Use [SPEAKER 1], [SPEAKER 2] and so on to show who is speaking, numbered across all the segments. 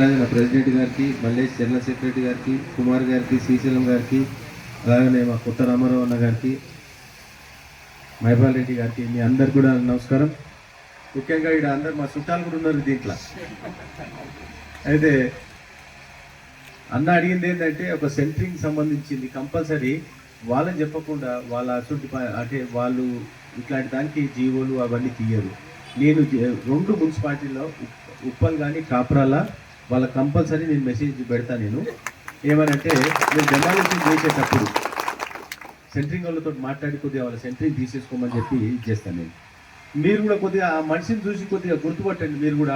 [SPEAKER 1] నా ప్రెసిడెంట్ గారికి, Mallesh general secretary గారికి, కుమార్ గారికి, శ్రీశైలం గారికి, అలాగనే మా కొత్త రామారావు అన్న గారికి, మైపాల్ రెడ్డి గారికి, మీ అందరు కూడా నమస్కారం. ముఖ్యంగా ఇక్కడ అందరు మా చుట్టాలు కూడా ఉన్నారు దీంట్లో. అయితే అన్న అడిగింది ఏంటంటే ఒక సెంటరింగ్ సంబంధించింది కంపల్సరీ వాళ్ళని చెప్పకుండా వాళ్ళ అసలు అంటే వాళ్ళు ఇట్లాంటి దానికి జీవోలు అవన్నీ తీయరు. నేను 2 మున్సిపాలిటీలో ఉప్పల్ కానీ కాపురాల వాళ్ళ కంపల్సరీ నేను మెసేజ్ పెడతాను. నేను ఏమనంటే నేను డెమాలిషన్ చేసేటప్పుడు సెంటరింగ్ వాళ్ళతో మాట్లాడి కొద్దిగా వాళ్ళ సెంటరింగ్ తీసేసుకోమని చెప్పి చేస్తాను. నేను మీరు కూడా కొద్దిగా ఆ మనిషిని చూసి కొద్దిగా గుర్తుపట్టండి. మీరు కూడా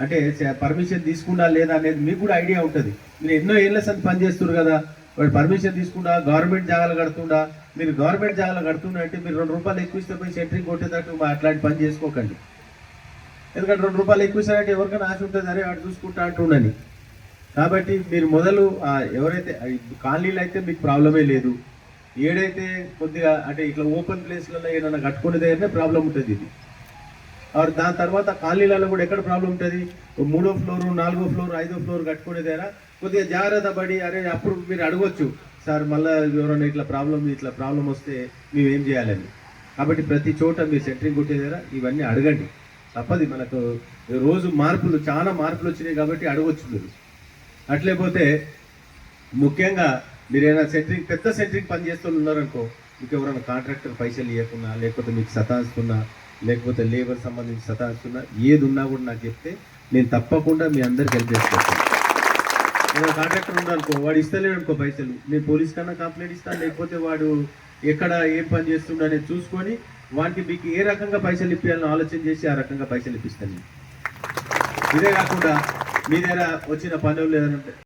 [SPEAKER 1] అంటే పర్మిషన్ తీసుకుండా లేదా అనేది మీకు కూడా ఐడియా ఉంటుంది. మీరు ఎన్నో ఏళ్ళ సంది పని చేస్తున్నారు కదా, వాడు పర్మిషన్ తీసుకుండా గవర్నమెంట్ జాగాలు కడుతుండా. మీరు గవర్నమెంట్ జాగాలు కడుతున్నా అంటే మీరు 2 రూపాయలు ఎక్కువ ఇస్తే పోయి సెంటరింగ్ కొట్టేటట్టు అట్లాంటి పని చేసుకోకండి. ఎందుకంటే 2 రూపాయలు ఎక్కువ ఇస్తారంటే ఎవరికైనా ఆశ ఉంటుంది, అరే వాడు చూసుకుంటా అంటుండని. కాబట్టి మీరు మొదలు ఎవరైతే కాలనీలు అయితే మీకు ప్రాబ్లమే లేదు. ఏడైతే కొద్దిగా అంటే ఇట్లా ఓపెన్ ప్లేస్లలో ఏదైనా కట్టుకునేది అయితే ప్రాబ్లం ఉంటుంది. ఇది దాని తర్వాత కాలనీలలో కూడా ఎక్కడ ప్రాబ్లం ఉంటుంది, 3వ ఫ్లోర్ 4వ ఫ్లోర్ 5వ ఫ్లోర్ కట్టుకునేదేనా కొద్దిగా జాగ్రత్త పడి అరే అప్పుడు మీరు అడగొచ్చు, సార్ మళ్ళీ ఎవరైనా ఇట్లా ప్రాబ్లం వస్తే మేము ఏం చేయాలని. కాబట్టి ప్రతి చోట మీరు సెంటరింగ్ కొట్టేదేరా ఇవన్నీ అడగండి. తప్పది, మనకు రోజు చాలా మార్పులు వచ్చినాయి కాబట్టి అడగొచ్చు మీరు. అట్లేపోతే ముఖ్యంగా మీరు ఏదైనా పెద్ద సెంటరింగ్ పని చేస్తూ ఉన్నారనుకో, మీకు ఎవరైనా కాంట్రాక్టర్ పైసలు ఇవ్వకున్నా, లేకపోతే మీకు సతాయిస్తున్నా, లేకపోతే లేబర్ సంబంధించి సతాయిస్తున్నా, ఏది ఉన్నా కూడా నాకు చెప్తే నేను తప్పకుండా మీ అందరికి హెల్ప్ చేస్తాను. ఏదైనా కాంట్రాక్టర్ ఉన్నారనుకో, వాడు ఇస్తలేడు అనుకో పైసలు, నేను పోలీస్ కన్నా కంప్లైంట్ ఇస్తాను. లేకపోతే వాడు ఎక్కడ ఏం పని చేస్తుండో అనేది చూసుకొని వానికి మీకు ఏ రకంగా పైసలు ఇప్పించాలని ఆలోచన చేసి ఆ రకంగా పైసలు ఇప్పిస్తాను. ఇదే కాకుండా మీ దగ్గర వచ్చిన పనులు ఏదైనా